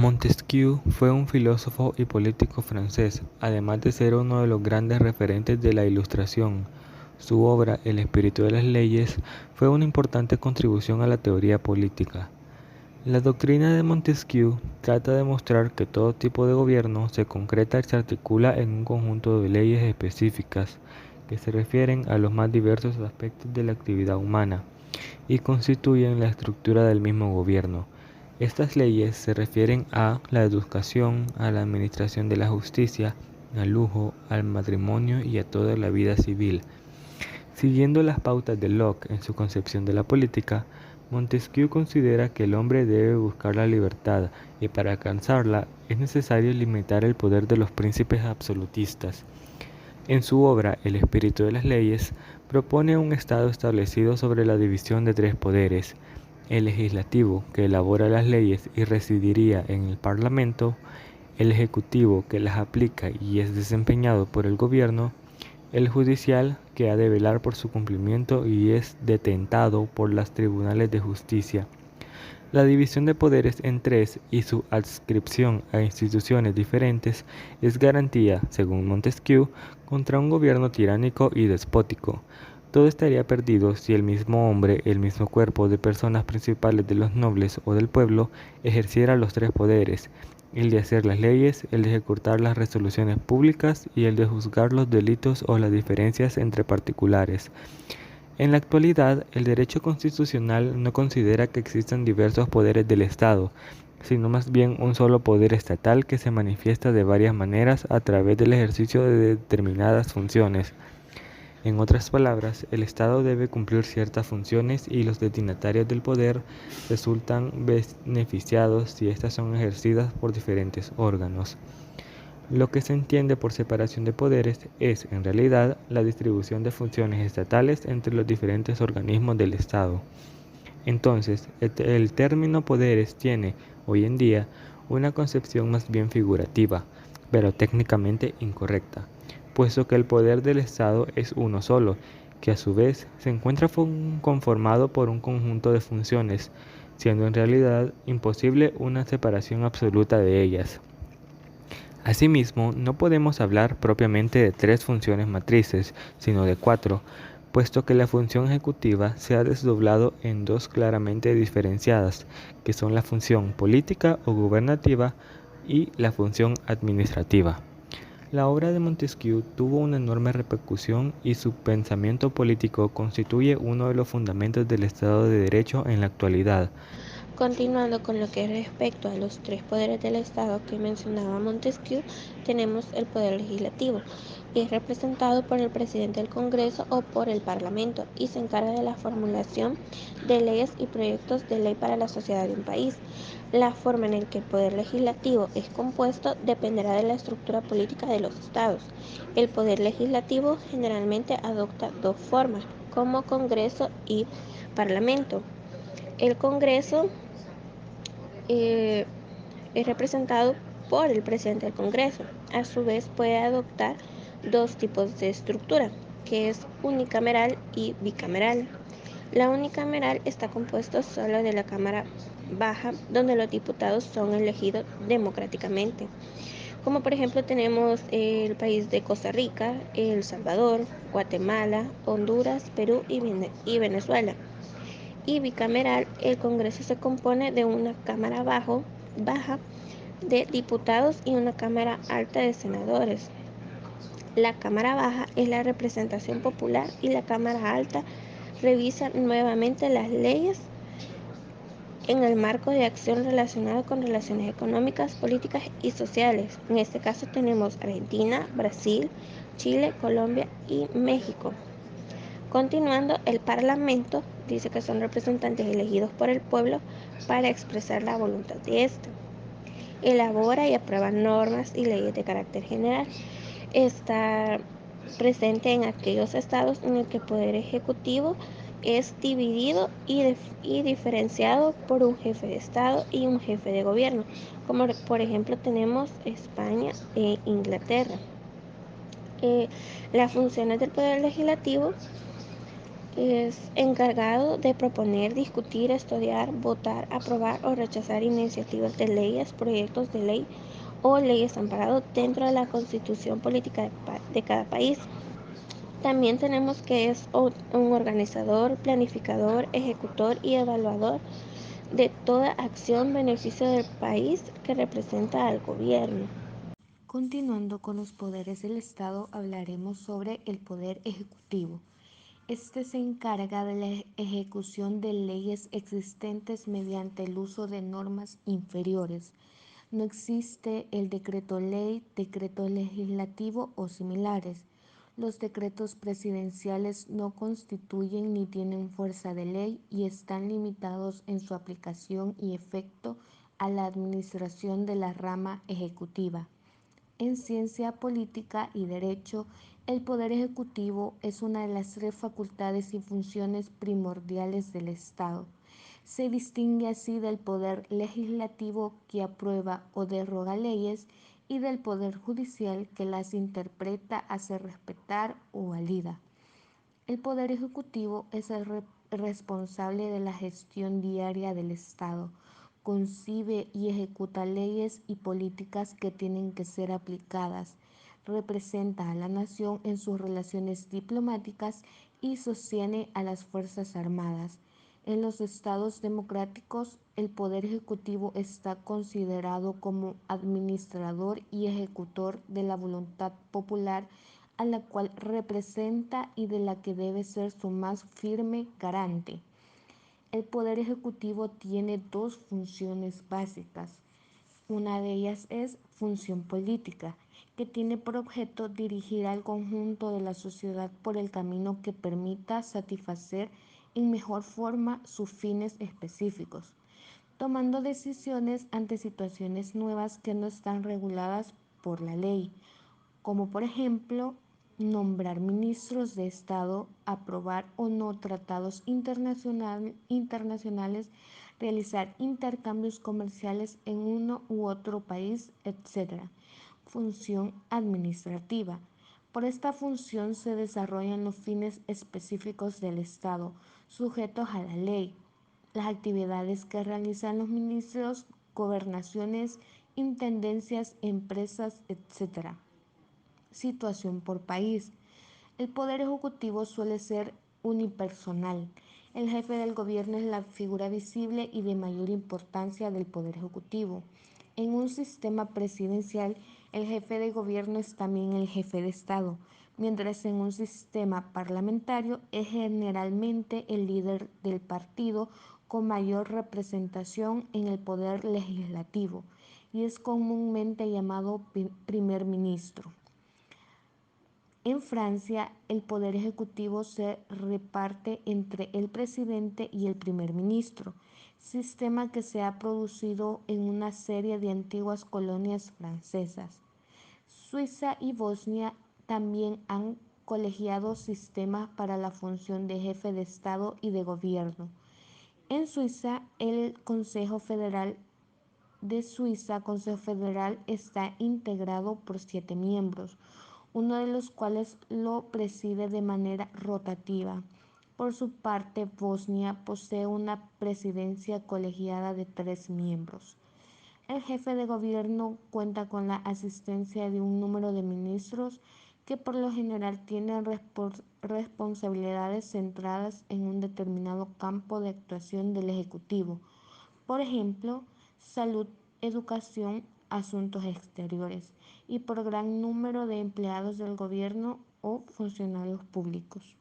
Montesquieu fue un filósofo y político francés, además de ser uno de los grandes referentes de la Ilustración. Su obra, El espíritu de las leyes, fue una importante contribución a la teoría política. La doctrina de Montesquieu trata de mostrar que todo tipo de gobierno se concreta y se articula en un conjunto de leyes específicas que se refieren a los más diversos aspectos de la actividad humana y constituyen la estructura del mismo gobierno. Estas leyes se refieren a la educación, a la administración de la justicia, al lujo, al matrimonio y a toda la vida civil. Siguiendo las pautas de Locke en su concepción de la política, Montesquieu considera que el hombre debe buscar la libertad y para alcanzarla es necesario limitar el poder de los príncipes absolutistas. En su obra El espíritu de las leyes, propone un Estado establecido sobre la división de tres poderes: el legislativo, que elabora las leyes y residiría en el Parlamento; el ejecutivo, que las aplica y es desempeñado por el gobierno; el judicial, que ha de velar por su cumplimiento y es detentado por los tribunales de justicia. La división de poderes en tres y su adscripción a instituciones diferentes es garantía, según Montesquieu, contra un gobierno tiránico y despótico. Todo estaría perdido si el mismo hombre, el mismo cuerpo de personas principales de los nobles o del pueblo, ejerciera los tres poderes: el de hacer las leyes, el de ejecutar las resoluciones públicas y el de juzgar los delitos o las diferencias entre particulares. En la actualidad, el derecho constitucional no considera que existan diversos poderes del Estado, sino más bien un solo poder estatal que se manifiesta de varias maneras a través del ejercicio de determinadas funciones. En otras palabras, el Estado debe cumplir ciertas funciones y los destinatarios del poder resultan beneficiados si éstas son ejercidas por diferentes órganos. Lo que se entiende por separación de poderes es, en realidad, la distribución de funciones estatales entre los diferentes organismos del Estado. Entonces, el término poderes tiene, hoy en día, una concepción más bien figurativa, pero técnicamente incorrecta, puesto que el poder del Estado es uno solo, que a su vez se encuentra conformado por un conjunto de funciones, siendo en realidad imposible una separación absoluta de ellas. Asimismo, no podemos hablar propiamente de tres funciones matrices, sino de cuatro, puesto que la función ejecutiva se ha desdoblado en dos claramente diferenciadas, que son la función política o gubernativa y la función administrativa. La obra de Montesquieu tuvo una enorme repercusión y su pensamiento político constituye uno de los fundamentos del Estado de Derecho en la actualidad. Continuando con lo que respecto a los tres poderes del Estado que mencionaba Montesquieu, tenemos el poder legislativo, y es representado por el presidente del Congreso o por el Parlamento, y se encarga de la formulación de leyes y proyectos de ley para la sociedad de un país. La forma en que el poder legislativo es compuesto dependerá de la estructura política de los estados. El poder legislativo generalmente adopta dos formas, como Congreso y Parlamento. El Congreso eh, es representado por el presidente del Congreso. A su vez puede adoptar dos tipos de estructura, que es unicameral y bicameral. La unicameral está compuesta solo de la Cámara Baja, donde los diputados son elegidos democráticamente. Como por ejemplo tenemos el país de Costa Rica, El Salvador, Guatemala, Honduras, Perú y Venezuela. Y bicameral, el Congreso se compone de una Cámara baja de diputados y una Cámara alta de senadores. La Cámara baja es la representación popular y la Cámara alta revisa nuevamente las leyes en el marco de acción relacionada con relaciones económicas, políticas y sociales. En este caso tenemos Argentina, Brasil, Chile, Colombia y México. Continuando, el Parlamento dice que son representantes elegidos por el pueblo para expresar la voluntad de éste. Elabora y aprueba normas y leyes de carácter general. Está presente en aquellos estados en el que el poder ejecutivo es dividido y diferenciado por un jefe de estado y un jefe de gobierno, como por ejemplo tenemos España e Inglaterra. Las funciones del poder legislativo Es encargado de proponer, discutir, estudiar, votar, aprobar o rechazar iniciativas de leyes, proyectos de ley o leyes amparados dentro de la constitución política de cada país. También tenemos que es un organizador, planificador, ejecutor y evaluador de toda acción beneficio del país que representa al gobierno. Continuando con los poderes del Estado, hablaremos sobre el poder ejecutivo. Este se encarga de la ejecución de leyes existentes mediante el uso de normas inferiores. No existe el decreto ley, decreto legislativo o similares. Los decretos presidenciales no constituyen ni tienen fuerza de ley y están limitados en su aplicación y efecto a la administración de la rama ejecutiva. En ciencia política y derecho, el poder ejecutivo es una de las tres facultades y funciones primordiales del Estado. Se distingue así del poder legislativo que aprueba o deroga leyes y del poder judicial que las interpreta, hace respetar o valida. El Poder Ejecutivo es el responsable de la gestión diaria del Estado. Concibe y ejecuta leyes y políticas que tienen que ser aplicadas. Representa a la nación en sus relaciones diplomáticas y sostiene a las Fuerzas Armadas. En los estados democráticos, el Poder Ejecutivo está considerado como administrador y ejecutor de la voluntad popular a la cual representa y de la que debe ser su más firme garante. El Poder Ejecutivo tiene dos funciones básicas. Una de ellas es función política, que tiene por objeto dirigir al conjunto de la sociedad por el camino que permita satisfacer en mejor forma sus fines específicos, tomando decisiones ante situaciones nuevas que no están reguladas por la ley, como por ejemplo nombrar ministros de Estado, aprobar o no tratados internacionales, realizar intercambios comerciales en uno u otro país, etc. Función administrativa. Por esta función se desarrollan los fines específicos del Estado, sujetos a la ley, las actividades que realizan los ministros, gobernaciones, intendencias, empresas, etc. Situación por país. El poder ejecutivo suele ser unipersonal. El jefe del gobierno es la figura visible y de mayor importancia del poder ejecutivo. En un sistema presidencial, el jefe de gobierno es también el jefe de Estado, mientras en un sistema parlamentario es generalmente el líder del partido con mayor representación en el poder legislativo y es comúnmente llamado primer ministro. En Francia, el poder ejecutivo se reparte entre el presidente y el primer ministro, sistema que se ha producido en una serie de antiguas colonias francesas. Suiza y Bosnia también han colegiado sistemas para la función de jefe de Estado y de gobierno. En Suiza, el Consejo Federal Consejo Federal está integrado por 7 miembros, uno de los cuales lo preside de manera rotativa. Por su parte, Bosnia posee una presidencia colegiada de 3 miembros. El jefe de gobierno cuenta con la asistencia de un número de ministros que por lo general tienen responsabilidades centradas en un determinado campo de actuación del Ejecutivo. Por ejemplo, salud, educación, asuntos exteriores y por gran número de empleados del gobierno o funcionarios públicos.